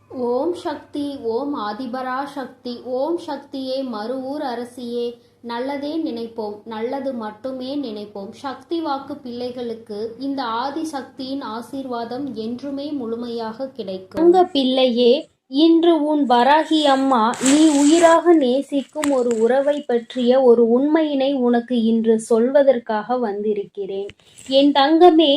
ஓம் சக்தி. ஓம் ஆதிபரா சக்தி. ஓம் சக்தியே, மறுவூர் அரசியே. நல்லதே நினைப்போம், நல்லது மட்டுமே நினைப்போம். சக்தி வாக்கு பிள்ளைகளுக்கு இந்த ஆதி சக்தியின் ஆசீர்வாதம் என்றுமே முழுமையாக கிடைக்கும். உங்க பிள்ளையே, இன்று உன் வராகி அம்மா நீ உயிராக நேசிக்கும் ஒரு உறவை பற்றிய ஒரு உண்மையினை உனக்கு இன்று சொல்வதற்காக வந்திருக்கிறேன். என் தங்கமே,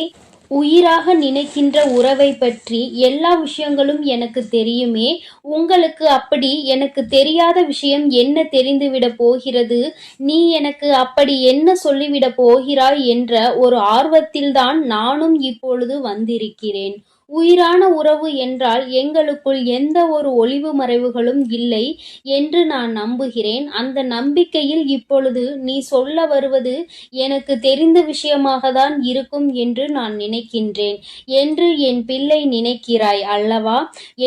உயிராக நினைக்கின்ற உறவை பற்றி எல்லா விஷயங்களும் எனக்கு தெரியுமே. உங்களுக்கு அப்படி எனக்கு தெரியாத விஷயம் என்ன தெரிந்துவிட போகிறது? நீ எனக்கு அப்படி என்ன சொல்லிவிட போகிறாய் என்ற ஒரு ஆர்வத்தில்தான் நானும் இப்பொழுது வந்திருக்கிறேன். உயிரான உறவு என்றால் எங்களுக்குள் எந்த ஒரு ஒளிவு மறைவுகளும் இல்லை என்று நான் நம்புகிறேன். அந்த நம்பிக்கையில் இப்பொழுது நீ சொல்ல வருவது எனக்கு தெரிந்த விஷயமாக தான் இருக்கும் என்று நான் நினைக்கின்றேன் என்று என் பிள்ளை நினைக்கிறாய் அல்லவா?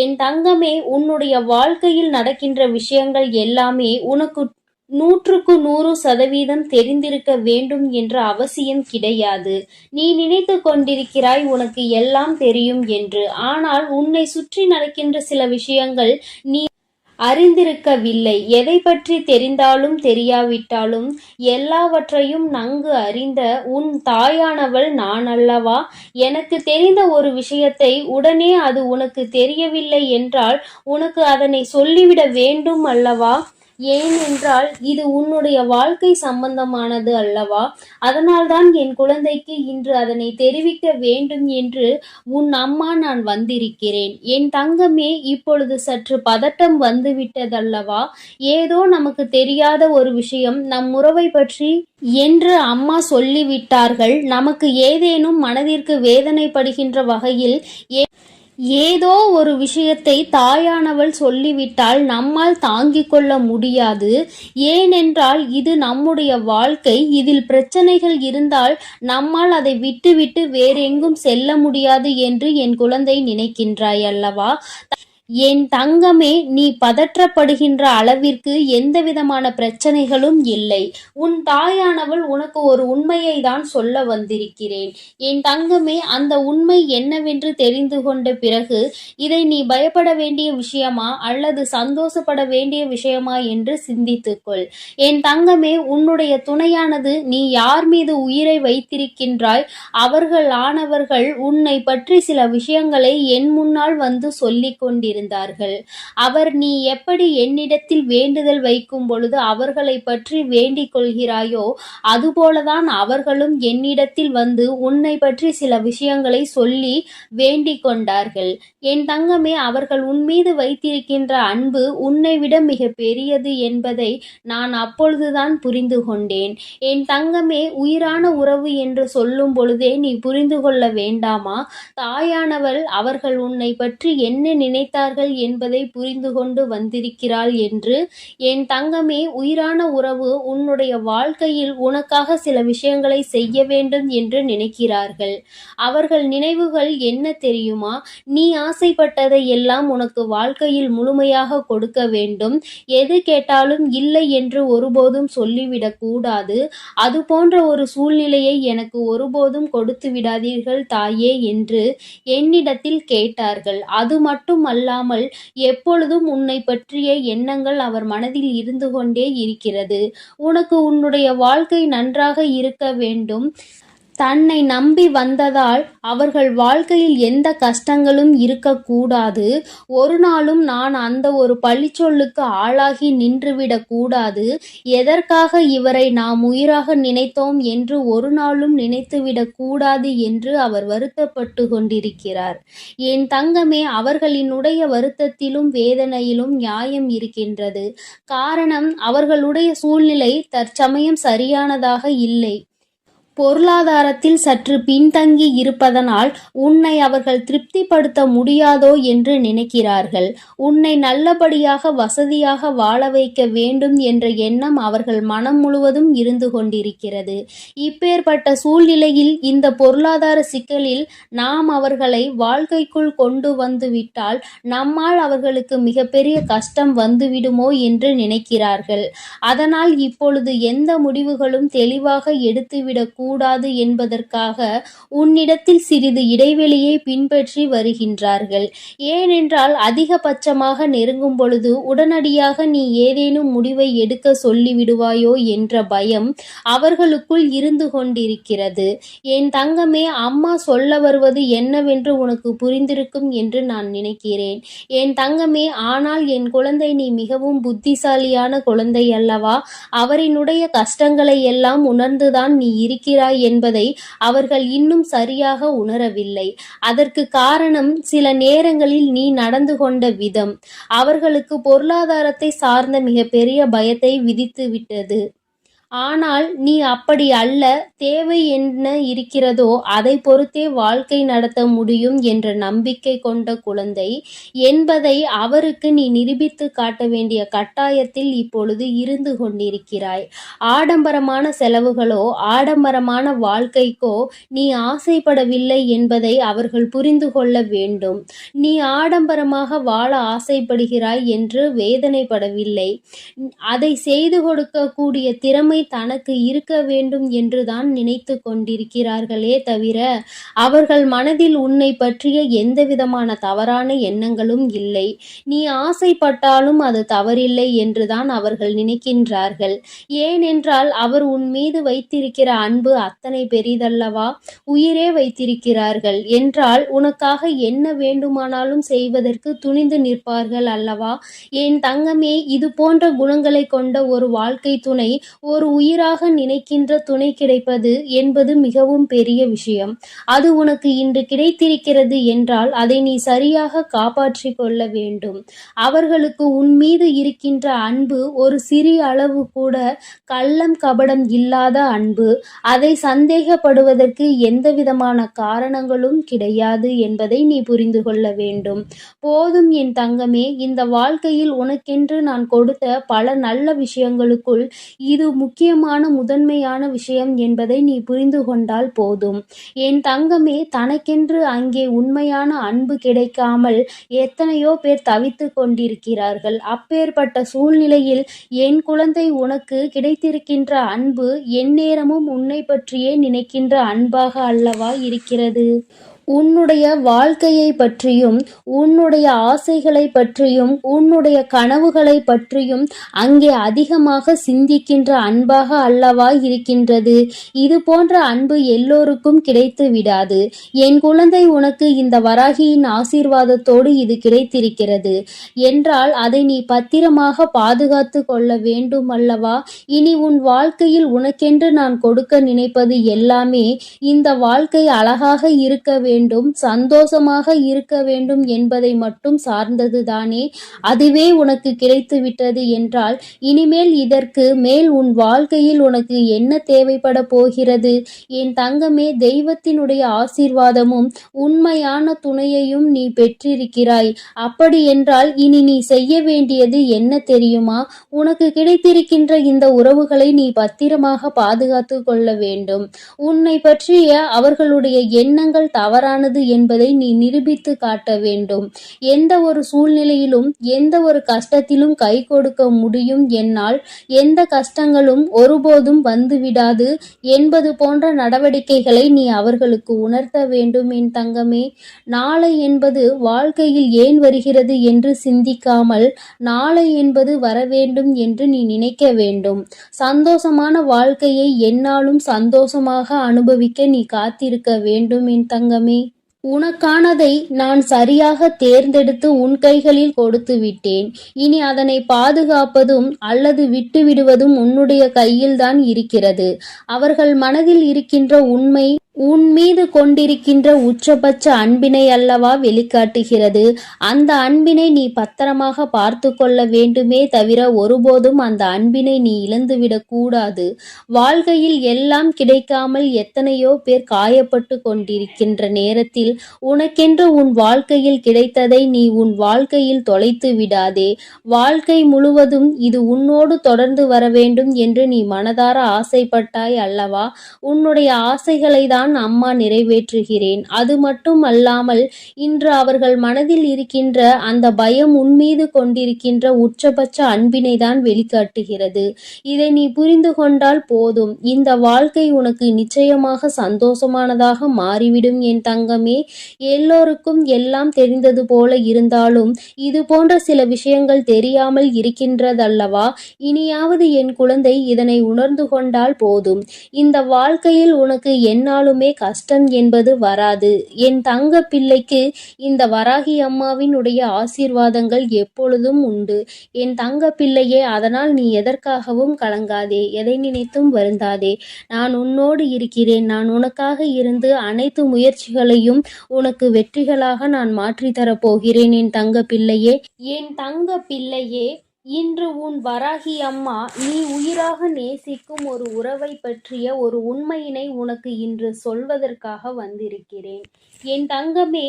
என் தங்கமே, உன்னுடைய வாழ்க்கையில் நடக்கின்ற விஷயங்கள் எல்லாமே உனக்கு 100% தெரிந்திருக்க வேண்டும் என்ற அவசியம் கிடையாது. நீ நினைத்து கொண்டிருக்கிறாய் உனக்கு எல்லாம் தெரியும் என்று. ஆனால் உன்னை சுற்றி நடக்கின்ற சில விஷயங்கள் நீ அறிந்திருக்கவில்லை. எதை பற்றி தெரிந்தாலும் தெரியாவிட்டாலும் எல்லாவற்றையும் நன்கு அறிந்த உன் தாயானவள் நான் அல்லவா? எனக்கு தெரிந்த ஒரு விஷயத்தை உடனே அது உனக்கு தெரியவில்லை என்றால் உனக்கு அதனை சொல்லிவிட வேண்டும் அல்லவா? ஏனென்றால் இது உன்னுடைய வாழ்க்கை சம்பந்தமானது அல்லவா? அதனால்தான் என் குழந்தைக்கு இன்று அதனை தெரிவிக்க வேண்டும் என்று உன் அம்மா நான் வந்திருக்கிறேன். என் தங்கமே, இப்பொழுது சற்று பதட்டம் வந்துவிட்டதல்லவா? ஏதோ நமக்கு தெரியாத ஒரு விஷயம் நம் உறவை பற்றி என்று அம்மா சொல்லிவிட்டார்கள். நமக்கு ஏதேனும் மனதிற்கு வேதனைப்படுகின்ற வகையில் ஏதோ ஒரு விஷயத்தை தாயானவள் சொல்லிவிட்டால் நம்மால் தாங்கிக் கொள்ள முடியாது. ஏனென்றால் இது நம்முடைய வாழ்க்கை. இதில் பிரச்சனைகள் இருந்தால் நம்மால் அதை விட்டுவிட்டு வேறெங்கும் செல்ல முடியாது என்று என் குழந்தை நினைக்கின்றாய் அல்லவா? என் தங்கமே, நீ பதற்றப்படுகின்ற அளவிற்கு எந்தவிதமான பிரச்சனைகளும் இல்லை. உன் தாயானவள் உனக்கு ஒரு உண்மையை தான் சொல்ல வந்திருக்கிறேன். என் தங்கமே, அந்த உண்மை என்னவென்று தெரிந்து கொண்ட பிறகு இதை நீ பயப்பட வேண்டிய விஷயமா அல்லது சந்தோஷப்பட வேண்டிய விஷயமா என்று சிந்தித்துக்கொள். என் தங்கமே, உன்னுடைய துணையானது நீ யார் மீது உயிரை வைத்திருக்கின்றாய் அவர்கள் உன்னை பற்றி சில விஷயங்களை என் முன்னால் வந்து சொல்லிக் கொண்டிருந்தார்கள். அவர் நீ எப்படி என்னிடத்தில் வேண்டுதல் வைக்கும் பொழுது அவர்களை பற்றி வேண்டிக் கொள்கிறாயோ அதுபோலதான் அவர்களும் என்னிடத்தில் வந்து உன்னை பற்றி சில விஷயங்களை சொல்லி வேண்டிக் கொண்டார்கள். என் தங்கமே, அவர்கள் உன் மீது வைத்திருக்கின்ற அன்பு உன்னை விட மிக பெரியது என்பதை நான் அப்பொழுதுதான் புரிந்து கொண்டேன். என் தங்கமே, உயிரான உறவு என்று சொல்லும் பொழுதே நீ புரிந்து கொள்ள வேண்டாமா? தாயானவள் அவர்கள் உன்னை பற்றி என்ன நினைத்தார்கள் என்பதை புரிந்து கொண்டு வந்திருக்கிறாள் என்று. என் தங்கமே, உயிரான உறவு உன்னுடைய வாழ்க்கையில் உனக்காக சில விஷயங்களை செய்ய வேண்டும் என்று நினைக்கிறார்கள். அவர்கள் நினைவுகள் என்ன தெரியுமா? நீ ஆசைப்பட்டதை எல்லாம் உனக்கு வாழ்க்கையில் முழுமையாக கொடுக்க வேண்டும். எது கேட்டாலும் இல்லை என்று ஒருபோதும் சொல்லிவிடக் கூடாது. அது போன்ற ஒரு சூழ்நிலையை எனக்கு ஒருபோதும் கொடுத்து விடாதீர்கள் தாயே என்று என்னிடத்தில் கேட்டார்கள். அது மட்டும் அல்லாமல் எப்பொழுதும் உன்னை பற்றிய எண்ணங்கள் அவர் மனதில் இருந்து கொண்டே இருக்கிறது. உனக்கு உன்னுடைய வாழ்க்கை நன்றாக இருக்க வேண்டும். தன்னை நம்பி வந்ததால் அவர்கள் வாழ்க்கையில் எந்த கஷ்டங்களும் இருக்கக்கூடாது. ஒரு நாளும் நான் அந்த ஒரு பழிச்சொல்லுக்கு ஆளாகி நின்றுவிடக் கூடாது. எதற்காக இவரை நாம் உயிராக நினைத்தோம் என்று ஒரு நாளும் நினைத்துவிடக் கூடாது என்று அவர் வருத்தப்பட்டு கொண்டிருக்கிறார். என் தங்கமே, அவர்களினுடைய வருத்தத்திலும் வேதனையிலும் நியாயம் இருக்கின்றது. காரணம், அவர்களுடைய சூழ்நிலை தற்சமயம் சரியானதாக இல்லை. பொருளாதாரத்தில் சற்று பின்தங்கி இருப்பதனால் உன்னை அவர்கள் திருப்திப்படுத்த முடியாதோ என்று நினைக்கிறார்கள். உன்னை நல்லபடியாக வசதியாக வாழ வைக்க வேண்டும் என்ற எண்ணம் அவர்கள் மனம் முழுவதும் இருந்து கொண்டிருக்கிறது. இப்பேற்பட்ட சூழ்நிலையில் இந்த பொருளாதார சிக்கலில் நாம் அவர்களை வாழ்க்கைக்குள் கொண்டு வந்து விட்டால் நம்மால் அவர்களுக்கு மிகப்பெரிய கஷ்டம் வந்துவிடுமோ என்று நினைக்கிறார்கள். அதனால் இப்பொழுது எந்த முடிவுகளும் தெளிவாக எடுத்துவிடக் கூடாது என்பதற்காக உன்னிடத்தில் சிறிது இடைவெளியை பின்பற்றி வருகின்றார்கள். ஏனென்றால் அதிகபட்சமாக நெருங்கும் பொழுது உடனடியாக நீ ஏதேனும் முடிவை எடுக்க சொல்லிவிடுவாயோ என்ற பயம் அவர்களுக்குள் இருந்து கொண்டிருக்கிறது. என் தங்கமே, அம்மா சொல்ல வருவது என்னவென்று உனக்கு புரிந்திருக்கும் என்று நான் நினைக்கிறேன். என் தங்கமே, ஆனால் என் குழந்தை, நீ மிகவும் புத்திசாலியான குழந்தை அல்லவா? அவரினுடைய கஷ்டங்களை எல்லாம் உணர்ந்துதான் நீ இருக்கிறாய் என்பதை அவர்கள் இன்னும் சரியாக உணரவில்லை. அதற்கு காரணம் சில நேரங்களில் நீ நடந்து கொண்ட விதம் அவர்களுக்கு பொருளாதாரத்தை சார்ந்த மிகப்பெரிய பயத்தை விதித்து விட்டது. ஆனால் நீ அப்படி அல்ல. தேவை என்ன இருக்கிறதோ அதை பொறுத்தே வாழ்க்கை நடத்த முடியும் என்ற நம்பிக்கை கொண்ட குழந்தை என்பதை அவருக்கு நீ நிரூபித்து காட்ட வேண்டிய கட்டாயத்தில் இப்பொழுது இருந்து கொண்டிருக்கிறாய். ஆடம்பரமான செலவுகளோ ஆடம்பரமான வாழ்க்கைக்கோ நீ ஆசைப்படவில்லை என்பதை அவர்கள் புரிந்து கொள்ள வேண்டும். நீ ஆடம்பரமாக வாழ ஆசைப்படுகிறாய் என்று வேதனைப்படவில்லை. அதை செய்து கொடுக்கக்கூடிய திறமை தனக்கு இருக்க வேண்டும் என்றுதான் நினைத்து கொண்டிருக்கிறார்களே தவிர அவர்கள் மனதில் உன்னை பற்றிய எந்தவிதமான தவறான எண்ணங்களும் இல்லை. நீ ஆசைப்பட்டாலும் அது தவறில்லை என்றுதான் அவர்கள் நினைக்கின்றார்கள். ஏனென்றால் அவர் உன் மீது வைத்திருக்கிற அன்பு அத்தனை பெரிதல்லவா? உயிரே வைத்திருக்கிறார்கள் என்றால் உனக்காக என்ன வேண்டுமானாலும் செய்வதற்கு துணிந்து நிற்பார்கள் அல்லவா? என் தங்கமே, இது போன்ற குணங்களை கொண்ட ஒரு வாழ்க்கை துணை, ஒரு உயிராக நினைக்கின்ற துணை கிடைப்பது என்பது மிகவும் பெரிய விஷயம். அது உனக்கு இன்று கிடைத்திருக்கிறது என்றால் அதை நீ சரியாக காப்பாற்றிக் கொள்ள வேண்டும். அவர்களுக்கு உன் மீது இருக்கின்ற அன்பு ஒரு சிறிய அளவு கூட கள்ளம் கபடம் இல்லாத அன்பு. அதை சந்தேகப்படுவதற்கு எந்தவிதமான காரணங்களும் கிடையாது என்பதை நீ புரிந்து கொள்ள வேண்டும். போதும் என் தங்கமே, இந்த வாழ்க்கையில் உனக்கென்று நான் கொடுத்த பல நல்ல விஷயங்களுக்குள் இது முக்கியமான முதன்மையான விஷயம் என்பதை நீ புரிந்து கொண்டால் போதும். என் தங்கமே, தனக்கென்று அங்கே உண்மையான அன்பு கிடைக்காமல் எத்தனையோ பேர் தவித்து கொண்டிருக்கிறார்கள். அப்பேற்பட்ட சூழ்நிலையில் என் குழந்தை, உனக்கு கிடைத்திருக்கின்ற அன்பு எந்நேரமும் உன்னை பற்றியே நினைக்கின்ற அன்பாக அல்லவா இருக்கிறது? உன்னுடைய வாழ்க்கையை பற்றியும் உன்னுடைய ஆசைகளை பற்றியும் உன்னுடைய கனவுகளை பற்றியும் அங்கே அதிகமாக சிந்திக்கின்ற அன்பாக அல்லவா இருக்கின்றது. இது போன்ற அன்பு எல்லோருக்கும் கிடைத்து விடாது. என் குழந்தை, உனக்கு இந்த வராகியின் ஆசீர்வாதத்தோடு இது கிடைத்திருக்கிறது என்றால் அதை நீ பத்திரமாக பாதுகாத்து கொள்ள வேண்டும் அல்லவா? இனி உன் வாழ்க்கையில் உனக்கென்று நான் கொடுக்க நினைப்பது எல்லாமே இந்த வாழ்க்கை அழகாக இருக்க வேண்டும், சந்தோஷமாக இருக்க வேண்டும் என்பதை மட்டும் சார்ந்ததுதானே. அதுவே உனக்கு கிடைத்து விட்டது என்றால் இனிமேல் இதற்கு மேல் உன் வாழ்க்கையில் உனக்கு என்ன தேவைப்பட போகிறது? என் தங்கமே, தெய்வத்தினுடைய ஆசீர்வாதமும் உண்மையான துணையையும் நீ பெற்றிருக்கிறாய். அப்படி என்றால் இனி நீ செய்ய வேண்டியது என்ன தெரியுமா? உனக்கு கிடைத்திருக்கின்ற இந்த உறவுகளை நீ பத்திரமாக பாதுகாத்து கொள்ள வேண்டும். உன்னை பற்றிய அவர்களுடைய எண்ணங்கள் தவறானது என்பதை நீ நிரூபித்து காட்ட வேண்டும். எந்த ஒரு சூழ்நிலையிலும் எந்த ஒரு கஷ்டத்திலும் கை கொடுக்க முடியும், என்னால் எந்த கஷ்டங்களும் ஒருபோதும் வந்துவிடாது என்பது போன்ற நடவடிக்கைகளை நீ அவர்களுக்கு உணர்த்த வேண்டும் என் தங்கமே. நாளை என்பது வாழ்க்கையில் ஏன் வருகிறது என்று சிந்திக்காமல் நாளை என்பது வரவேண்டும் என்று நீ நினைக்க வேண்டும். சந்தோஷமான வாழ்க்கையை எந்நாளும் சந்தோஷமாக அனுபவிக்க நீ காத்திருக்க வேண்டும் என் தங்கமே. உனக்கானதை நான் சரியாக தேர்ந்தெடுத்து உன் கைகளில் கொடுத்து விட்டேன். இனி அதனை பாதுகாப்பதும் அல்லது விட்டுவிடுவதும் உன்னுடைய கையில்தான் இருக்கிறது. அவர்கள் மனதில் இருக்கின்ற உண்மை உன் மீது கொண்டிருக்கின்ற உச்சபட்ச அன்பினை அல்லவா வெளிக்காட்டுகிறது. அந்த அன்பினை நீ பத்திரமாக பார்த்து கொள்ள வேண்டுமே தவிர ஒருபோதும் அந்த அன்பினை நீ இழந்துவிடக் கூடாது. வாழ்க்கையில் எல்லாம் கிடைக்காமல் எத்தனையோ பேர் காயப்பட்டு கொண்டிருக்கின்ற நேரத்தில் உனக்கென்று உன் வாழ்க்கையில் கிடைத்ததை நீ உன் வாழ்க்கையில் தொலைத்து விடாதே. வாழ்க்கை முழுவதும் இது உன்னோடு தொடர்ந்து வர வேண்டும் என்று நீ மனதார ஆசைப்பட்டாய் அல்லவா? உன்னுடைய ஆசைகளை தான் தான் அம்மா நிறைவேற்றுகிறேன். அது மட்டும் அல்லாமல் இன்று அவர்கள் மனதில் இருக்கின்ற அந்த பயம் உன்மீது கொண்டிருக்கின்ற உச்சபட்ச அன்பினை தான் வெளிக்காட்டுகிறது. இதை நீ புரிந்து கொண்டால் போதும். இந்த வாழ்க்கை உனக்கு நிச்சயமாக சந்தோஷமானதாக மாறிவிடும் என் தங்கமே. எல்லோருக்கும் எல்லாம் தெரிந்தது போல இருந்தாலும் இது போன்ற சில விஷயங்கள் தெரியாமல் இருக்கின்றதல்லவா? இனியாவது என் குழந்தை இதனை உணர்ந்து கொண்டால் போதும். இந்த வாழ்க்கையில் உனக்கு எந்நாளுமே கஷ்டம் என்பது வராது. என் தங்க பிள்ளைக்கு இந்த வராகி அம்மாவினுடைய ஆசீர்வாதங்கள் எப்பொழுதும் உண்டு. என் தங்க பிள்ளையே, அதனால் நீ எதற்காகவும் கலங்காதே, எதை நினைத்தும் வருந்தாதே. நான் உன்னோடு இருக்கிறேன். நான் உனக்காக இருந்து அனைத்து முயற்சிகளையும் உனக்கு வெற்றிகளாக நான் மாற்றித்தரப் போகிறேன் என் தங்க பிள்ளையே. என் தங்க பிள்ளையே, இன்று உன் வராகி அம்மா நீ உயிராக நேசிக்கும் ஒரு உறவை பற்றிய ஒரு உண்மையினை உனக்கு இன்று சொல்வதற்காக வந்திருக்கிறேன். என் தங்கமே,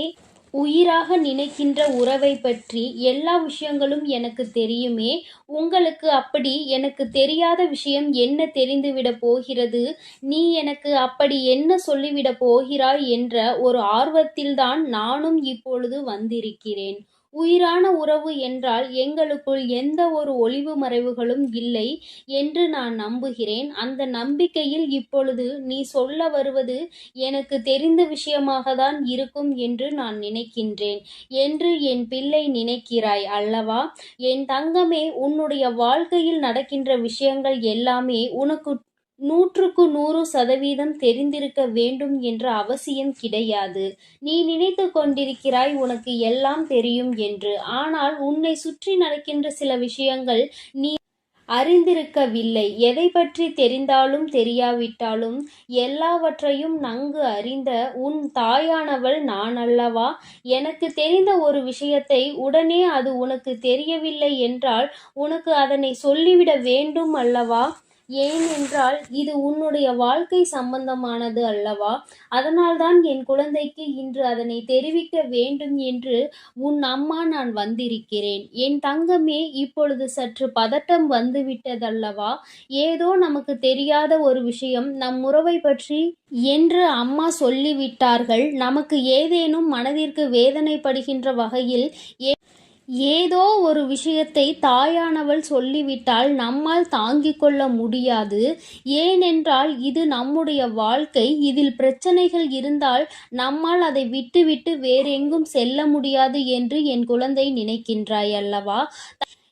உயிராக நினைக்கின்ற உறவை பற்றி எல்லா விஷயங்களும் எனக்கு தெரியுமே. உங்களுக்கு அப்படி எனக்கு தெரியாத விஷயம் என்ன தெரிந்துவிட போகிறது? நீ எனக்கு அப்படி என்ன சொல்லிவிட போகிறாய் என்ற ஒரு ஆர்வத்தில்தான் நானும் இப்பொழுது வந்திருக்கிறேன். உயிரான உறவு என்றால் எங்களுக்குள் எந்த ஒரு ஒளிவு மறைவுகளும் இல்லை என்று நான் நம்புகிறேன். அந்த நம்பிக்கையில் இப்பொழுது நீ சொல்ல வருவது எனக்கு தெரிந்த விஷயமாக தான் இருக்கும் என்று நான் நினைக்கின்றேன் என்று என் பிள்ளை நினைக்கிறாய் அல்லவா? என் தங்கமே, உன்னுடைய வாழ்க்கையில் நடக்கின்ற விஷயங்கள் எல்லாமே உனக்கு 100% தெரிந்திருக்க வேண்டும் என்ற அவசியம் கிடையாது. நீ நினைத்து கொண்டிருக்கிறாய் உனக்கு எல்லாம் தெரியும் என்று. ஆனால் உன்னை சுற்றி நடக்கின்ற சில விஷயங்கள் நீ அறிந்திருக்கவில்லை. எதை பற்றி தெரிந்தாலும் தெரியாவிட்டாலும் எல்லாவற்றையும் நன்கு அறிந்த உன் தாயானவள் நான் அல்லவா? எனக்கு தெரிந்த ஒரு விஷயத்தை உடனே அது உனக்கு தெரியவில்லை என்றால் உனக்கு அதனை சொல்லிவிட வேண்டும் அல்லவா? ஏனென்றால் இது உன்னுடைய வாழ்க்கை சம்பந்தமானது அல்லவா? அதனால்தான் என் குழந்தைக்கு இன்று அதனை தெரிவிக்க வேண்டும் என்று உன் அம்மா நான் வந்திருக்கிறேன். என் தங்கமே, இப்பொழுது சற்று பதட்டம் வந்துவிட்டதல்லவா? ஏதோ நமக்கு தெரியாத ஒரு விஷயம் நம் உறவை பற்றி என்று அம்மா சொல்லிவிட்டார்கள். நமக்கு ஏதேனும் மனதிற்கு வேதனைப்படுகின்ற வகையில் ஏதோ ஒரு விஷயத்தை தாயானவள் சொல்லிவிட்டால் நம்மால் தாங்கிக் கொள்ள முடியாது. ஏனென்றால் இது நம்முடைய வாழ்க்கை. இதில் பிரச்சனைகள் இருந்தால் நம்மால் அதை விட்டுவிட்டு வேறெங்கும் செல்ல முடியாது என்று என் குழந்தை நினைக்கின்றாய் அல்லவா?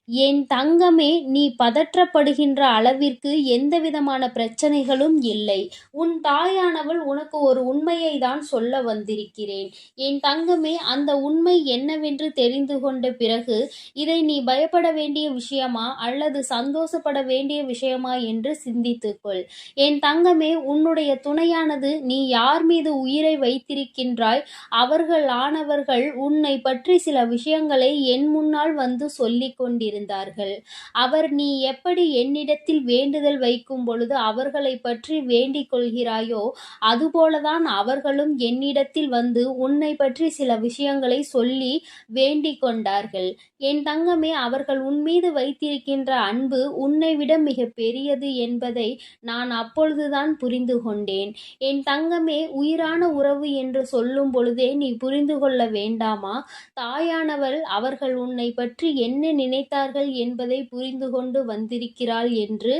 என் தங்கமே, நீ பதற்றப்படுகின்ற அளவிற்கு எந்தவிதமான பிரச்சனைகளும் இல்லை. உன் தாயானவள் உனக்கு ஒரு உண்மையை தான் சொல்ல வந்திருக்கிறேன். என் தங்கமே, அந்த உண்மை என்னவென்று தெரிந்து கொண்ட பிறகு இதை நீ பயப்பட வேண்டிய விஷயமா அல்லது சந்தோஷப்பட வேண்டிய விஷயமா என்று சிந்தித்துக்கொள். என் தங்கமே, உன்னுடைய துணையானது நீ யார் மீது உயிரை வைத்திருக்கின்றாய் அவர்களானவர்கள் உன்னை பற்றி சில விஷயங்களை என் முன்னால் வந்து சொல்லிக் கொண்டிருந்தார்கள். அவர் நீ எப்படி என்னிடத்தில் வேண்டுதல் வைக்கும் பொழுது அவர்களை பற்றி வேண்டிக் கொள்கிறாயோ அதுபோலதான் அவர்களும் என்னிடத்தில் வந்து உன்னை பற்றி சில விஷயங்களை சொல்லி வேண்டிக் கொண்டார்கள். என் தங்கமே, அவர்கள் உன்மீது வைத்திருக்கின்ற அன்பு உன்னை விட மிக பெரியது என்பதை நான் அப்பொழுதுதான் புரிந்து கொண்டேன். என் தங்கமே, உயிரான உறவு என்று சொல்லும் பொழுதே நீ புரிந்து கொள்ள வேண்டாமா? தாயானவள் அவர்கள் உன்னை பற்றி என்ன நினைத்தார்கள் என்பதை புரிந்து கொண்டு வந்திருக்கிறாள் என்று.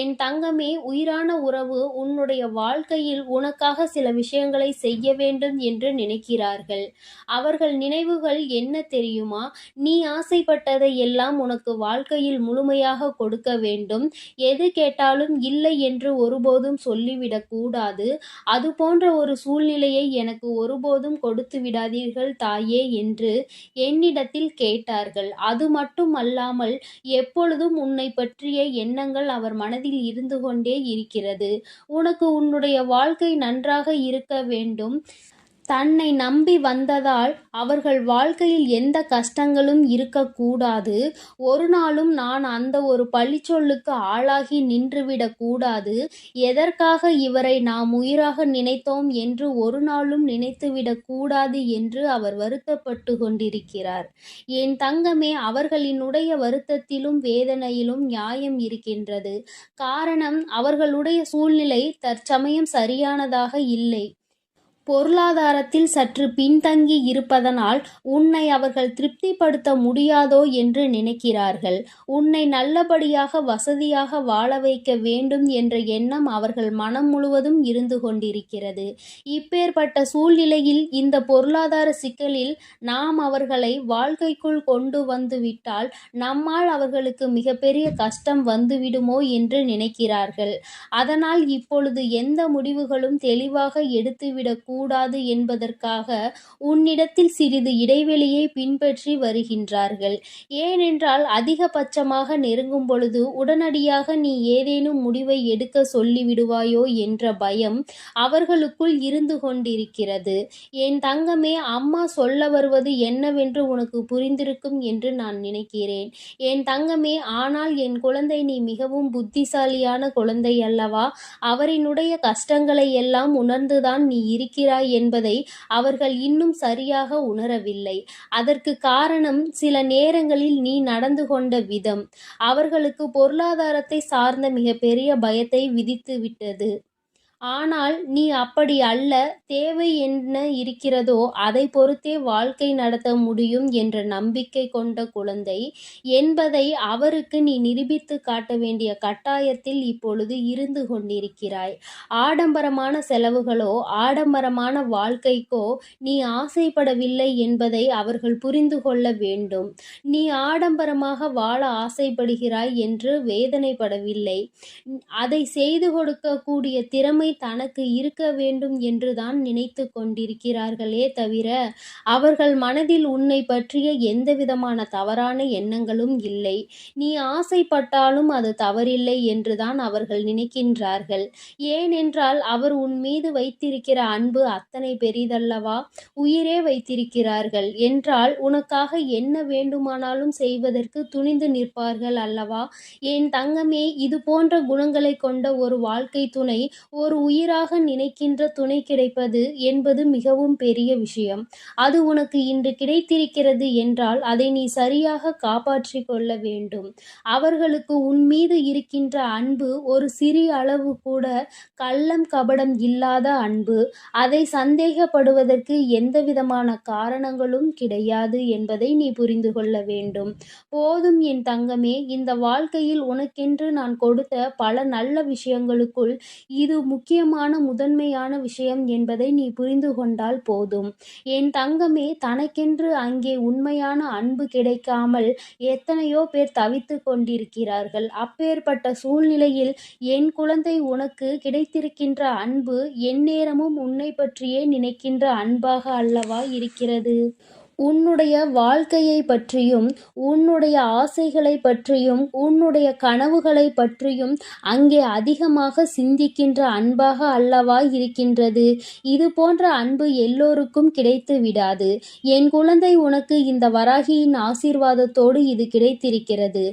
என் தங்கமே, உயிரான உறவு உன்னுடைய வாழ்க்கையில் உனக்காக சில விஷயங்களை செய்ய வேண்டும் என்று நினைக்கிறார்கள். அவர்கள் நினைவுகள் என்ன தெரியுமா? நீ ஆசைப்பட்டதை எல்லாம் உனக்கு வாழ்க்கையில் முழுமையாக கொடுக்க வேண்டும். எது கேட்டாலும் இல்லை என்று ஒருபோதும் சொல்லிவிடக் கூடாது. அது போன்ற ஒரு சூழ்நிலையை எனக்கு ஒருபோதும் கொடுத்து விடாதீர்கள் தாயே என்று என்னிடத்தில் கேட்டார்கள். அது மட்டும் அல்லாமல் எப்பொழுதும் உன்னை பற்றிய எண்ணங்கள் அவர் மனதில் இருந்து கொண்டே இருக்கிறது. உனக்கு உன்னுடைய வாழ்க்கை நன்றாக இருக்க வேண்டும். தன்னை நம்பி வந்ததால் அவர்கள் வாழ்க்கையில் எந்த கஷ்டங்களும் இருக்கக்கூடாது. ஒரு நாளும் நான் அந்த ஒரு பழிச்சொல்லுக்கு ஆளாகி நின்றுவிடக் கூடாது. எதற்காக இவரை நாம் உயிராக நினைத்தோம் என்று ஒரு நாளும் நினைத்துவிடக் கூடாது என்று அவர் வருத்தப்பட்டு கொண்டிருக்கிறார். என் தங்கமே, அவர்களினுடைய வருத்தத்திலும் வேதனையிலும் நியாயம் இருக்கின்றது. காரணம், அவர்களுடைய சூழ்நிலை தற்சமயம் சரியானதாக இல்லை. பொருளாதாரத்தில் சற்று பின்தங்கி இருப்பதனால் உன்னை அவர்கள் திருப்திப்படுத்த முடியாதோ என்று நினைக்கிறார்கள். உன்னை நல்லபடியாக வசதியாக வாழ வைக்க வேண்டும் என்ற எண்ணம் அவர்கள் மனம் முழுவதும் இருந்து கொண்டிருக்கிறது. இப்பேற்பட்ட சூழ்நிலையில் இந்த பொருளாதார சிக்கலில் நாம் அவர்களை வாழ்க்கைக்குள் கொண்டு வந்து விட்டால் நம்மால் அவர்களுக்கு மிகப்பெரிய கஷ்டம் வந்துவிடுமோ என்று நினைக்கிறார்கள். அதனால் இப்பொழுது எந்த முடிவுகளும் தெளிவாக எடுத்துவிடக் கூடாது என்பதற்காக உன்னிடத்தில் சிறிது இடைவெளியை பின்பற்றி வருகின்றார்கள். ஏனென்றால் அதிகபட்சமாக நெருங்கும் பொழுது உடனடியாக நீ ஏதேனும் முடிவை எடுக்க சொல்லிவிடுவாயோ என்ற பயம் அவர்களுக்குள் இருந்து கொண்டிருக்கிறது. என் தங்கமே, அம்மா சொல்ல வருவது என்னவென்று உனக்கு புரிந்திருக்கும் என்று நான் நினைக்கிறேன். என் தங்கமே, ஆனால் என் குழந்தை, நீ மிகவும் புத்திசாலியான குழந்தை அல்லவா? அவரினுடைய கஷ்டங்களை எல்லாம் உணர்ந்துதான் நீ இருக்கிறாய் என்பதை அவர்கள் இன்னும் சரியாக உணரவில்லை. அதற்கு காரணம் சில நேரங்களில் நீ நடந்து கொண்ட விதம் அவர்களுக்கு பொருளாதாரத்தை சார்ந்த மிகப்பெரிய பயத்தை விதித்து விட்டது. ஆனால் நீ அப்படி அல்ல. தேவை என்ன இருக்கிறதோ அதை பொறுத்தே வாழ்க்கை நடத்த முடியும் என்ற நம்பிக்கை கொண்ட குழந்தை என்பதை அவருக்கு நீ நிரூபித்து காட்ட வேண்டிய கட்டாயத்தில் இப்பொழுது இருந்து கொண்டிருக்கிறாய். ஆடம்பரமான செலவுகளோ ஆடம்பரமான வாழ்க்கைக்கோ நீ ஆசைப்படவில்லை என்பதை அவர்கள் புரிந்து கொள்ள வேண்டும். நீ ஆடம்பரமாக வாழ ஆசைப்படுகிறாய் என்று வேதனைப்படவில்லை. அதை செய்து கொடுக்கக்கூடிய திறமை தனக்கு இருக்க வேண்டும் என்றுதான் நினைத்து கொண்டிருக்கிறார்களே தவிர அவர்கள் மனதில் உன்னை பற்றிய எந்தவிதமான தவறான எண்ணங்களும் இல்லை. நீ ஆசைப்பட்டாலும் அது தவறில்லை என்றுதான் அவர்கள் நினைக்கின்றார்கள். ஏனென்றால் அவர் உன் மீது வைத்திருக்கிற அன்பு அத்தனை பெரிதல்லவா? உயிரே வைத்திருக்கிறார்கள் என்றால் உனக்காக என்ன வேண்டுமானாலும் செய்வதற்கு துணிந்து நிற்பார்கள் அல்லவா? என் தங்கமே, இது போன்ற குணங்களை கொண்ட ஒரு வாழ்க்கை துணை, ஒரு உயிராக நினைக்கின்ற துணை கிடைப்பது என்பது மிகவும் பெரிய விஷயம். அது உனக்கு இன்று கிடைத்திருக்கிறது என்றால் அதை நீ சரியாக காப்பாற்றிக் கொள்ள வேண்டும். அவர்களுக்கு உன் மீது இருக்கின்ற அன்பு ஒரு சிறிய அளவு கூட கள்ளம் கபடம் இல்லாத அன்பு. அதை சந்தேகப்படுவதற்கு எந்தவிதமான காரணங்களும் கிடையாது என்பதை நீ புரிந்து கொள்ள வேண்டும். போதும் என் தங்கமே, இந்த வாழ்க்கையில் உனக்கென்று நான் கொடுத்த பல நல்ல விஷயங்களுக்குள் இது முக்கியமான முதன்மையான விஷயம் என்பதை நீ புரிந்து கொண்டால் போதும். என் தங்கமே, தனக்கென்று அங்கே உண்மையான அன்பு கிடைக்காமல் எத்தனையோ பேர் தவித்து கொண்டிருக்கிறார்கள். அப்பேற்பட்ட சூழ்நிலையில் என் குழந்தை, உனக்கு கிடைத்திருக்கின்ற அன்பு எந்நேரமும் உன்னை பற்றியே நினைக்கின்ற அன்பாக அல்லவா இருக்கிறது? உன்னுடைய வாழ்க்கையை பற்றியும் உன்னுடைய ஆசைகளை பற்றியும் உன்னுடைய கனவுகளை பற்றியும் அங்கே அதிகமாக சிந்திக்கின்ற அன்பாக அல்லவா இருக்கின்றது. இது போன்ற அன்பு எல்லோருக்கும் கிடைத்து விடாது. என் குழந்தை, உனக்கு இந்த வராகியின் ஆசீர்வாதத்தோடு இது கிடைத்திருக்கிறது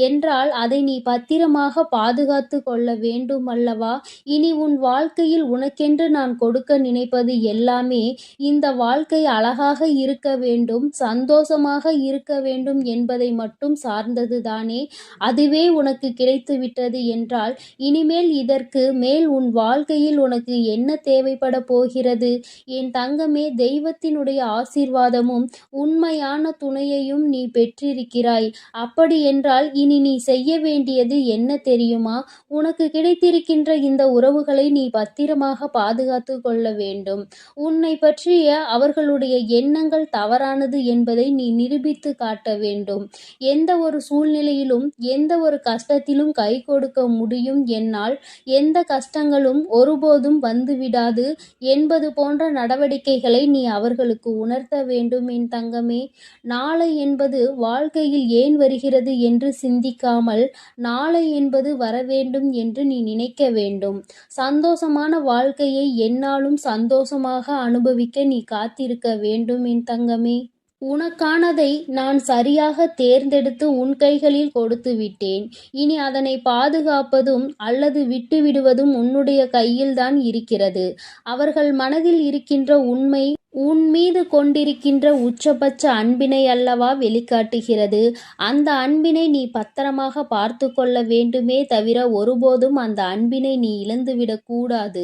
என்றால் அதை நீ பத்திரமாக பாதுகாத்து கொள்ள வேண்டும் அல்லவா? இனி உன் வாழ்க்கையில் உனக்கென்று நான் கொடுக்க நினைப்பது எல்லாமே இந்த வாழ்க்கை அழகாக இருக்க வேண்டும், சந்தோஷமாக இருக்க வேண்டும் என்பதை மட்டும் சார்ந்தது தானே. அதுவே உனக்கு கிடைத்து விட்டது என்றால் இனிமேல் இதற்கு மேல் உன் வாழ்க்கையில் உனக்கு என்ன தேவைப்பட போகிறது? என் தங்கமே, தெய்வத்தினுடைய ஆசீர்வாதமும் உண்மையான துணையையும் நீ பெற்றிருக்கிறாய். அப்படி என்றால் இனி நீ செய்ய வேண்டியது என்ன தெரியுமா? உனக்கு கிடைத்திருக்கின்ற இந்த உறவுகளை நீ பத்திரமாக பாதுகாத்து கொள்ள வேண்டும். உன்னை பற்றிய அவர்களுடைய எண்ணங்கள் தவறானது என்பதை நீ நிரூபித்து காட்ட வேண்டும். எந்த ஒரு சூழ்நிலையிலும் எந்த ஒரு கஷ்டத்திலும் கை கொடுக்க முடியும் என்னால், எந்த கஷ்டங்களும் ஒருபோதும் வந்துவிடாது என்பது போன்ற நடவடிக்கைகளை நீ அவர்களுக்கு உணர்த்த வேண்டும் என் தங்கமே. நாளை என்பது வாழ்க்கையில் ஏன் வருகிறது என்று சிந்திக்காமல் நாளை என்பது வரவேண்டும் என்று நீ நினைக்க வேண்டும். சந்தோஷமான வாழ்க்கையை எந்நாளும் சந்தோஷமாக அனுபவிக்க நீ காத்திருக்க வேண்டும் என் தங்கமே. உனக்கானதை நான் சரியாக தேர்ந்தெடுத்து உன் கைகளில் கொடுத்து விட்டேன். இனி அதனை பாதுகாப்பதும் அல்லது விட்டுவிடுவதும் உன்னுடைய கையில்தான் இருக்கிறது. அவர்கள் மனதில் இருக்கின்ற உண்மை உன் மீது கொண்டிருக்கின்ற உச்சபட்ச அன்பினை அல்லவா வெளிக்காட்டுகிறது. அந்த அன்பினை நீ பத்திரமாக பார்த்து கொள்ள வேண்டுமே தவிர ஒருபோதும் அந்த அன்பினை நீ இழந்துவிடக் கூடாது.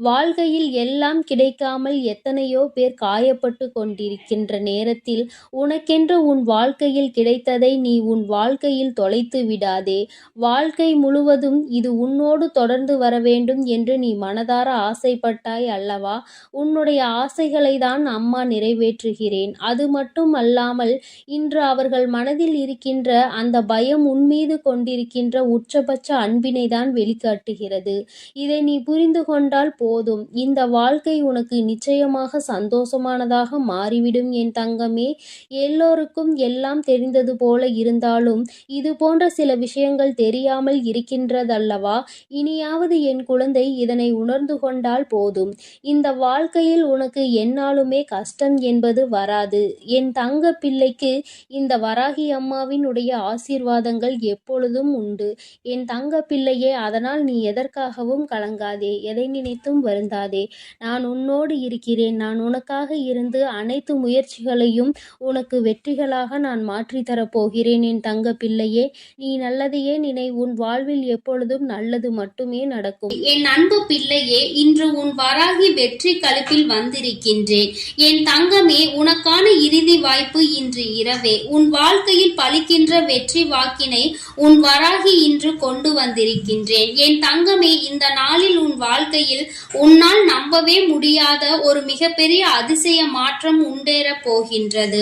வாழ்க்கையில் எல்லாம் கிடைக்காமல் எத்தனையோ பேர் காயப்பட்டு கொண்டிருக்கின்ற நேரத்தில் உனக்கென்று உன் வாழ்க்கையில் கிடைத்ததை நீ உன் வாழ்க்கையில் தொலைத்து விடாதே. வாழ்க்கை முழுவதும் இது உன்னோடு தொடர்ந்து வர வேண்டும் என்று நீ மனதார ஆசைப்பட்டாய் அல்லவா? உன்னுடைய ஆசைகளை தான் அம்மா நிறைவேற்றுகிறேன். அது மட்டும் அல்லாமல் இன்று அவர்கள் மனதில் இருக்கின்ற அந்த பயம் உன்மீது கொண்டிருக்கின்ற உச்சபட்ச அன்பினை தான் வெளிக்காட்டுகிறது. இதை நீ புரிந்து கொண்டால் போதும். இந்த வாழ்க்கை உனக்கு நிச்சயமாக சந்தோஷமானதாக மாறிவிடும் என் தங்கமே. எல்லோருக்கும் எல்லாம் தெரிந்தது போல இருந்தாலும் இது போன்ற சில விஷயங்கள் தெரியாமல் இருக்கின்றதல்லவா? இனியாவது என் குழந்தை இதனை உணர்ந்து கொண்டால் போதும். இந்த வாழ்க்கையில் உனக்கு என்னாலுமே கஷ்டம் என்பது வராது. என் தங்க பிள்ளைக்கு இந்த வராகி அம்மாவினுடைய ஆசீர்வாதங்கள் எப்பொழுதும் உண்டு. என் தங்க பிள்ளையே, அதனால் நீ எதற்காகவும் கலங்காதே, எதை நினைத்தும் வருந்தாதே. நான் உன்னோடு இருக்கிறேன். நான் உனக்காக இருந்து அனைத்து முயற்சிகளையும் உனக்கு வெற்றிகளாக நான் மாற்றித்தரப் போகிறேன் என் தங்க பிள்ளையே. நீ நல்லதையே நினை. உன் வாழ்வில் எப்பொழுதும் நல்லது மட்டுமே நடக்கும். என் அன்பு பிள்ளையே, இன்று உன் வராகி வெற்றி களிப்பில் வந்திருக்கின்றேன். என் தங்கமே, உனக்கான இறுதி வாய்ப்பு இன்று இரவே. உன் வாழ்க்கையில் பலிக்கின்ற வெற்றி வாக்கினை உன் வராகி இன்று கொண்டு வந்திருக்கின்றேன். என் தங்கமே, இந்த நாளில் உன் வாழ்க்கையில் உன்னால் நம்பவே முடியாத ஒரு மிகப்பெரிய அதிசய மாற்றம் உண்டேறப் போகின்றது.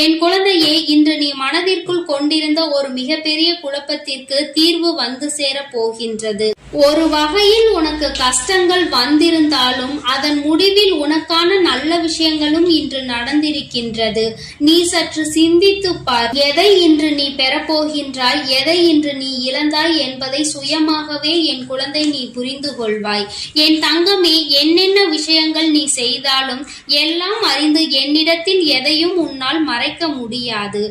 என் குழந்தையே, இன்று நீ மனதிற்குள் கொண்டிருந்த ஒரு மிகப்பெரிய குழப்பத்திற்கு தீர்வு வந்து சேரப் போகின்றது. ஒரு வகையில் உனக்கு கஷ்டங்கள் வந்திருந்தாலும் அதன் முடிவில் உனக்கான நல்ல விஷயங்களும் இன்று நடந்திருக்கின்றது. நீ சற்று சிந்தித்து பார். எதை இன்று நீ பெறப்போகின்றாய், எதை இன்று நீ இழந்தாய் என்பதை சுயமாகவே என் குழந்தை நீ புரிந்து கொள்வாய். என் தங்கமே, என்னென்ன விஷயங்கள் நீ செய்தாலும் எல்லாம் அறிந்து என்னிடத்தில் எதையும் உன்னால் மறைக்க முடியாது.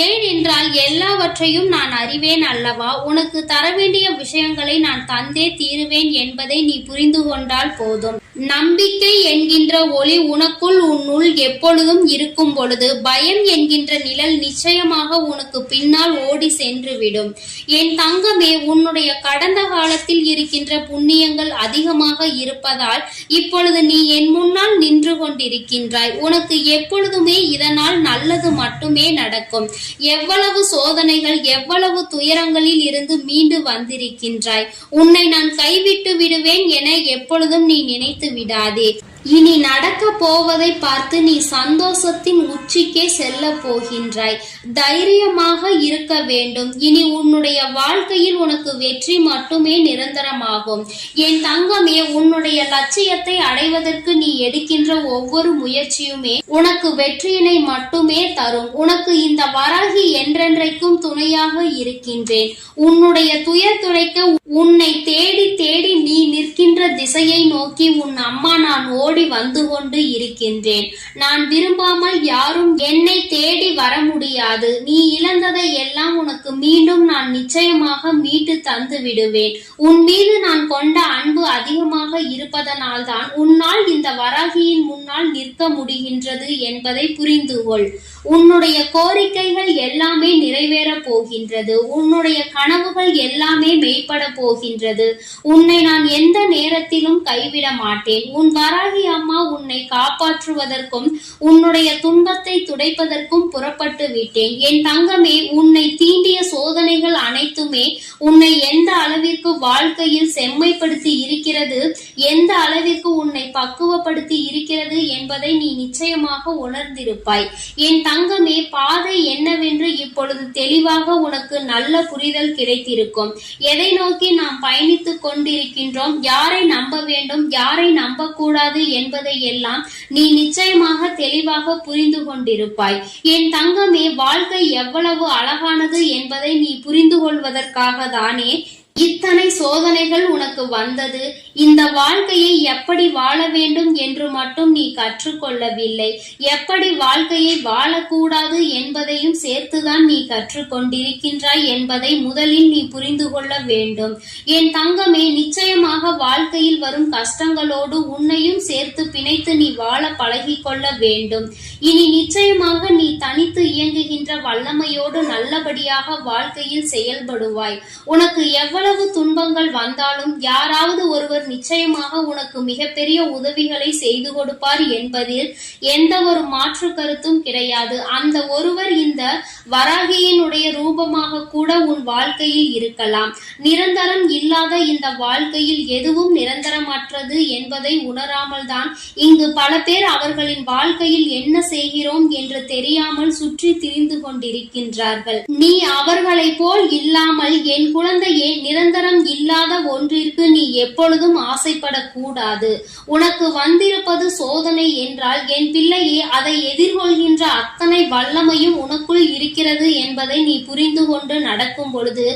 ஏனென்றால் எல்லாவற்றையும் நான் அறிவேன் அல்லவா? உனக்கு தர வேண்டிய விஷயங்களை நான் தந்தே தீருவேன் என்பதை நீ புரிந்து கொண்டால் போதும். நம்பிக்கை என்கின்ற ஒளி உனக்குள் உன்னுள் எப்பொழுதும் இருக்கும் பொழுது பயம் என்கின்ற நிழல் நிச்சயமாக உனக்கு பின்னால் ஓடி சென்றுவிடும். என் தங்கமே, உன்னுடைய கடந்த காலத்தில் இருக்கின்ற புண்ணியங்கள் அதிகமாக இருப்பதால் இப்பொழுது நீ என் முன்னால் நின்று கொண்டிருக்கின்றாய். உனக்கு எப்பொழுதுமே இதனால் நல்லது மட்டுமே நடக்கும். எவ்வளவு சோதனைகள், எவ்வளவு துயரங்களில் இருந்து மீண்டு வந்திருக்கின்றாய். உன்னை நான் கைவிட்டு விடுவேன் என எப்பொழுதும் நீ நினைத்து விடாதே. இனி நடக்க போவதை பார்த்து நீ சந்தோஷத்தின் உச்சிக்கே செல்ல போகின்றாய். தைரியமாக இருக்க வேண்டும். இனி உன்னுடைய வாழ்க்கையில் உனக்கு வெற்றி மட்டுமே நிரந்தரமாகும். என் தங்கமே, உன்னுடைய லட்சியத்தை அடைவதற்கு நீ எடுக்கின்ற ஒவ்வொரு முயற்சியுமே உனக்கு வெற்றியினை மட்டுமே தரும். உனக்கு இந்த வராகி என்றென்றைக்கும் துணையாக இருக்கின்றேன். உன்னுடைய துயர் துடைக்க உன்னை தேடி தேடி நீ நிற்கின்ற திசையை நோக்கி உன் அம்மா நான் ஓடி வந்து கொண்டு இருக்கின்றேன். நான் விரும்பாமல் யாரும் என்னை தேடி வர முடியாது. நீ இழந்ததை எல்லாம் உனக்கு மீண்டும் நான் நிச்சயமாக மீட்டு தந்து விடுவேன். உன் மீது நான் கொண்ட அன்பு அதிகமாக இருப்பதனால்தான் உன்னால் இந்த வராகியின் முன்னால் நிற்க முடிகின்றது என்பதை புரிந்து கொள். உன்னுடைய கோரிக்கைகள் எல்லாமே நிறைவேற போகின்றது. உன்னுடைய கனவுகள் எல்லாமே மெய்ப்பட போகின்றது. உன்னை நான் எந்த நேரத்திலும் கைவிட மாட்டேன். உன் வராகி அம்மா உன்னை காப்பாற்றுவதற்கும் உன்னுடைய துன்பத்தை துடைப்பதற்கும் புறப்பட்டு விட்டேன். என் தங்கமே, உன்னை தீண்டிய சோதனைகள் அனைத்துமே உன்னை எந்த அளவிற்கு வாழ்க்கையில் செம்மைப்படுத்தி இருக்கிறது, எந்த அளவிற்கு உன்னை பக்குவப்படுத்தி இருக்கிறது என்பதை நீ நிச்சயமாக உணர்ந்திருப்பாய். என் தங்கமே, பாதை என்னவென்று இப்பொழுது தெளிவாக உனக்கு நல்ல புரிதல் கிடைத்திருக்கும். எதை நோக்கி நாம் பயணித்துக் கொண்டிருக்கின்றோம், யாரை நம்ப வேண்டும், யாரை நம்பக்கூடாது என்பதை எல்லாம் நீ நிச்சயமாக தெளிவாக புரிந்து கொண்டிருப்பாய். என் தங்கமே, வாழ்க்கை எவ்வளவு அழகானது என்பதை நீ புரிந்து கொள்வதற்காக தானே இத்தனை சோதனைகள் உனக்கு வந்தது. இந்த வாழ்க்கையை எப்படி வாழ வேண்டும் என்று மட்டும் நீ கற்றுக்கொள்ளவில்லை, எப்படி வாழ்க்கையை வாழக்கூடாது என்பதையும் சேர்த்துதான் நீ கற்றுக்கொண்டிருக்கின்றாய் என்பதை முதலில் நீ புரிந்து கொள்ள வேண்டும். என் தங்கமே, நிச்சயமாக வாழ்க்கையில் வரும் கஷ்டங்களோடு உன்னையும் சேர்த்து பிணைத்து நீ வாழ பழகிக்கொள்ள வேண்டும். இனி நிச்சயமாக நீ தனித்து இயங்குகின்ற வல்லமையோடு நல்லபடியாக வாழ்க்கையில் செயல்படுவாய். உனக்கு எவ்வளவு துன்பங்கள் வந்தாலும் யாராவது ஒருவர் நிச்சயமாக உனக்கு மிகப்பெரிய உதவிகளை செய்து கொடுப்பார் என்பதில் எந்த ஒரு மாற்று கருத்தும் கிடையாது. அந்த ஒருவர் இந்த வராகியினுடைய ரூபமாக கூட உன் வாழ்க்கையில் இருக்கலாம். நிரந்தரம் இல்லாத இந்த வாழ்க்கையில் எதுவும் நிரந்தரமற்றது என்பதை உணராமல் தான் இங்கு பல பேர் அவர்களின் வாழ்க்கையில் என்ன செய்கிறோம் என்று தெரியாமல் சுற்றி திரிந்து கொண்டிருக்கின்றார்கள். நீ அவர்களை போல் இல்லாமல் என் குழந்தையே, நிரந்தரம் இல்லாத ஒன்றிற்கு நீ எப்பொழுதும் ஆசைப்படக்கூடாது. உனக்கு வந்திருப்பது சோதனை என்றால் என் பிள்ளையே, அதை எதிர்கொள்கின்ற அத்தனை வல்லமையும் உனக்குள் இருக்கிறது என்பதை நீ புரிந்து கொண்டு நடக்கும் பொழுது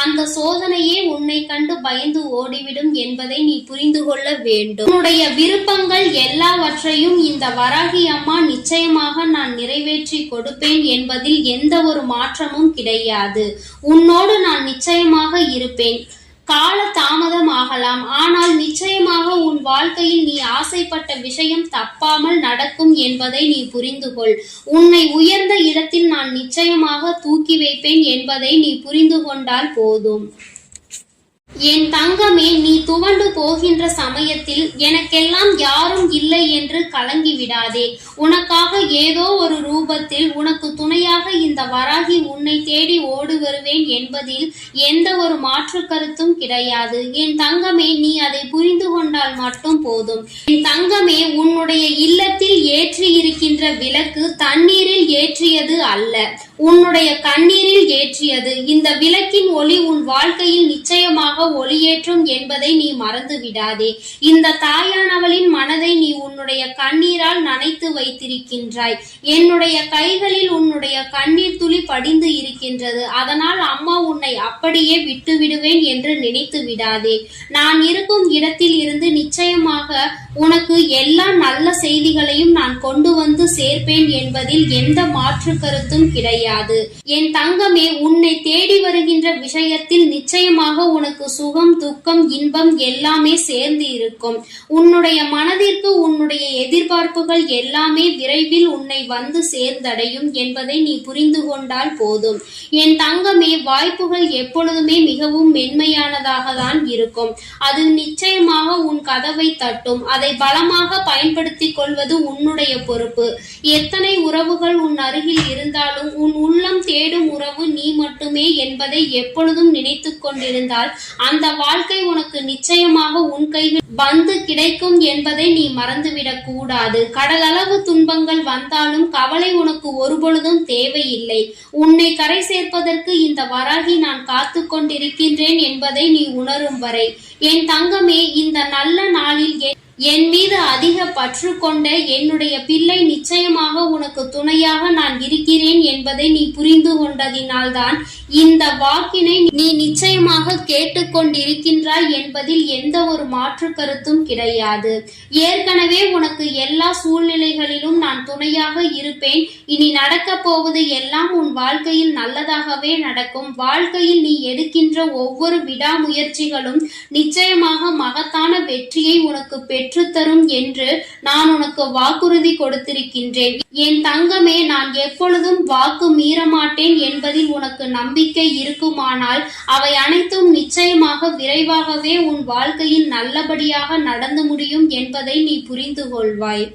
அந்த சோதனையே உன்னை கண்டு பயந்து ஓடிவிடும் என்பதை நீ புரிந்து கொள்ள வேண்டும். உன்னுடைய விருப்பங்கள் எல்லாவற்றையும் இந்த வராகி அம்மா நிச்சயமாக நான் நிறைவேற்றி கொடுப்பேன் என்பதில் எந்த ஒரு மாற்றமும் கிடையாது. உன்னோடு நான் நிச்சயமாக இருப்பேன். கால தாமதம் ஆகலாம், ஆனால் நிச்சயமாக உன் வாழ்க்கையில் நீ ஆசைப்பட்ட விஷயம் தப்பாமல் நடக்கும் என்பதை நீ புரிந்து கொள். உன்னை உயர்ந்த இடத்தில் நான் நிச்சயமாக தூக்கி வைப்பேன் என்பதை நீ புரிந்து கொண்டால் போதும். என் தங்கமே, நீ துவண்டு போகின்ற சமயத்தில் எனக்கெல்லாம் யாரும் இல்லை என்று கலங்கி விடாதே. உனக்காக ஏதோ ஒரு ரூபத்தில் உனக்கு துணையாக இந்த வராகி உன்னை தேடி ஓடி வருவேன் என்பதில் எந்த ஒரு மாற்று கருத்தும் கிடையாது. என் தங்கமே, நீ அதை புரிந்து கொண்டால் மட்டும் போதும். என் தங்கமே, உன்னுடைய இல்லத்தில் ஏற்றி இருக்கின்ற விளக்கு தண்ணீரில் ஏற்றியது அல்ல, உன்னுடைய கண்ணீரில் ஏற்றியது. இந்த விளக்கின் ஒளி உன் வாழ்க்கையில் நிச்சயமாக ஒளியேற்றும் என்பதை நீ மறந்து விடாதே. இந்த தாயானவளின் மனதை நீ உன்னுடைய கண்ணீரால் நனைத்து வைத்திருக்கின்றாய். என்னுடைய கைகளில் உன்னுடைய கண்ணீர் துளி படிந்து இருக்கின்றது. அதனால் அம்மா உன்னை அப்படியே விட்டு விடுவேன் என்று நினைத்து விடாதே. நான் இருக்கும் இடத்தில் இருந்து நிச்சயமாக உனக்கு எல்லா நல்ல செய்திகளையும் நான் கொண்டு வந்து சேர்ப்பேன் என்பதில் எந்த மாற்று கருத்தும் கிடையாது. என் தங்கமே, உன்னை தேடி வருகின்ற விஷயத்தில் நிச்சயமாக உனக்கு சுகம், துக்கம், இன்பம் எல்லாமே சேர்ந்து இருக்கும். உன்னுடைய மனதிற்கு உன்னுடைய எதிர்பார்ப்புகள் எல்லாமே விரைவில் உன்னை வந்து சேர்ந்தடையும் என்பதை நீ புரிந்து கொண்டால் போதும். என் தங்கமே, வாய்ப்புகள் எப்பொழுதுமே மிகவும் மென்மையானதாக தான் இருக்கும். அது நிச்சயமாக உன் கதவை தட்டும். அதை பலமாக பயன்படுத்திக் கொள்வது உன்னுடைய பொறுப்பு. எத்தனை உறவுகள் உன் அருகில் இருந்தாலும் உன் உள்ளம் தேடும் உறவு நீ மட்டுமே என்பதை எப்பொழுதும் நினைத்து கொண்டிருந்தால் அந்த வாழ்க்கை உனக்கு நிச்சயமாக உன் கையில் வந்து கிடைக்கும் என்பதை நீ மறந்துவிடக் கூடாது. கடலளவு துன்பங்கள் வந்தாலும் கவலை உனக்கு ஒருபொழுதும் தேவையில்லை. உன்னை கரை சேர்ப்பதற்கு இந்த வராகி நான் காத்து கொண்டிருக்கின்றேன் என்பதை நீ உணரும் வரை. என் தங்கமே, இந்த நல்ல நாளில் என் மீது அதிக பற்று கொண்ட என்னுடைய பிள்ளை நிச்சயமாக உனக்கு துணையாக நான் இருக்கிறேன் என்பதை நீ புரிந்து கொண்டதினால்தான் இந்த வாக்கினை நீ நிச்சயமாக கேட்டுக்கொண்டிருக்கின்றாய் என்பதில் எந்த ஒரு மாற்று கருத்தும் கிடையாது. ஏற்கனவே உனக்கு எல்லா சூழ்நிலைகளிலும் நான் துணையாக இருப்பேன். இனி நடக்க போவது எல்லாம் உன் வாழ்க்கையில் நல்லதாகவே நடக்கும். வாழ்க்கையில் நீ எடுக்கின்ற ஒவ்வொரு விடாமுயற்சிகளும் நிச்சயமாக மகத்தான வெற்றியை உனக்கு பெற்றுத்தரும் என்று நான் உனக்கு வாக்குறுதி கொடுத்திருக்கின்றேன். என் தங்கமே, நான் எப்பொழுதும் வாக்கு மீறமாட்டேன் என்பதில் உனக்கு நம்பிக்கை இருக்குமானால் அவை அனைத்தும் நிச்சயமாக விரைவாகவே உன் வாழ்க்கையில் நல்லபடியாக நடந்து முடியும் என்பதை நீ புரிந்து கொள்வாய்.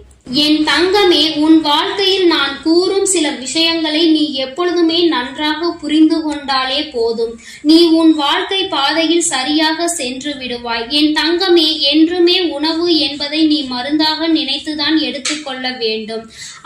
என் தங்கமே, உன் வாழ்க்கையில் நான் கூறும் சில விஷயங்களை நீ எப்பொழுதுமே நன்றாக புரிந்து கொண்டாலே போதும். நீ உன் வாழ்க்கை பாதையில் சரியாக சென்று விடுவாய். என் தங்கமே, என்றுமே உணவு என்பதை நீ மருந்தாக நினைத்துதான் எடுத்துக்கொள்ள வேண்டும்.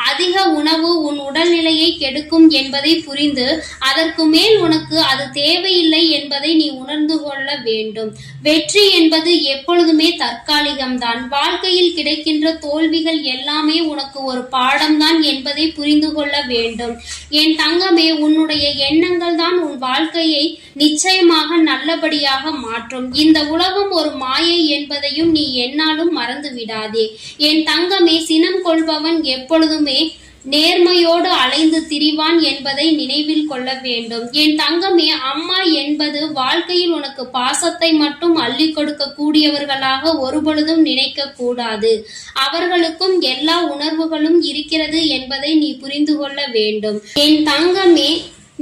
அதிக உணவு உன் உடல்நிலையை கெடுக்கும் என்பதை புரிந்து அதற்கு மேல் உனக்கு அது தேவையில்லை என்பதை நீ உணர்ந்து கொள்ள வேண்டும். வெற்றி என்பது எப்பொழுதுமே தற்காலிகம்தான். வாழ்க்கையில் கிடைக்கின்ற தோல்விகள் எல்லாம் எல்லாமே உனக்கு ஒரு பாடம்தான் என்பதை புரிந்து கொள்ள வேண்டும். என் தங்கமே, உன்னுடைய எண்ணங்கள் தான் உன் வாழ்க்கையை நிச்சயமாக நல்லபடியாக மாற்றும். இந்த உலகம் ஒரு மாயை என்பதையும் நீ என்னாலும் மறந்து விடாதே. என் தங்கமே, சினம் கொள்பவன் எப்பொழுதுமே நேர்மையோடு அலைந்து திரிவான் என்பதை நினைவில் கொள்ள வேண்டும். என் தங்கமே, அம்மா என்பது வாழ்க்கையில் உனக்கு பாசத்தை மட்டும் அள்ளி கொடுக்க கூடியவர்களாக ஒருபொழுதும் நினைக்க கூடாது. அவர்களுக்கும் எல்லா உணர்வுகளும் இருக்கிறது என்பதை நீ புரிந்து கொள்ள வேண்டும். என் தங்கமே,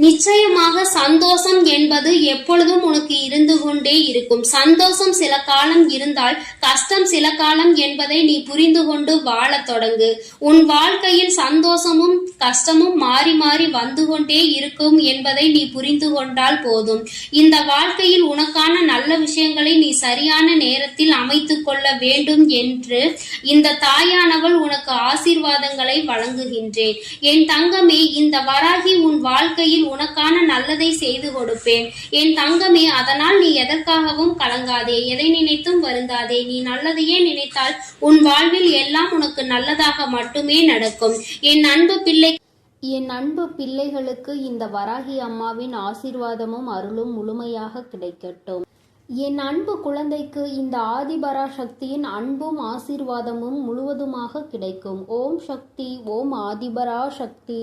நிச்சயமாக சந்தோஷம் என்பது எப்பொழுதும் உனக்கு இருந்து கொண்டே இருக்கும். சந்தோஷம் சில காலம் இருந்தால் கஷ்டம் சில காலம் என்பதை நீ புரிந்து கொண்டு வாழ தொடங்கு. உன் வாழ்க்கையில் சந்தோஷமும் கஷ்டமும் மாறி மாறி வந்து கொண்டே இருக்கும் என்பதை நீ புரிந்து கொண்டால் போதும். இந்த வாழ்க்கையில் உனக்கான நல்ல விஷயங்களை நீ சரியான நேரத்தில் அமைத்துக் கொள்ள வேண்டும் என்று இந்த தாயானவள் உனக்கு ஆசீர்வாதங்களை வழங்குகின்றேன். என் தங்கமே, இந்த வராகி உன் வாழ்க்கையில் உனக்கான நல்லதை செய்து கொடுப்பேன். என் தங்கமே, அதனால் நீ எதற்காகவும் கலங்காதே, எதை நினைத்தும் வருந்தாதே. நீ நல்லதையே நினைத்தால் உன் வாழ்வில் எல்லாம் உனக்கு நல்லதாக மட்டுமே நடக்கும். என் அன்பு பிள்ளைகளுக்கு இந்த வராகி அம்மாவின் ஆசீர்வாதமும் அருளும் முழுமையாக கிடைக்கட்டும். என் அன்பு குழந்தைக்கு இந்த ஆதிபராசக்தியின் அன்பும் ஆசீர்வாதமும் முழுவதுமாக கிடைக்கும். ஓம் சக்தி, ஓம் ஆதிபராசக்தி.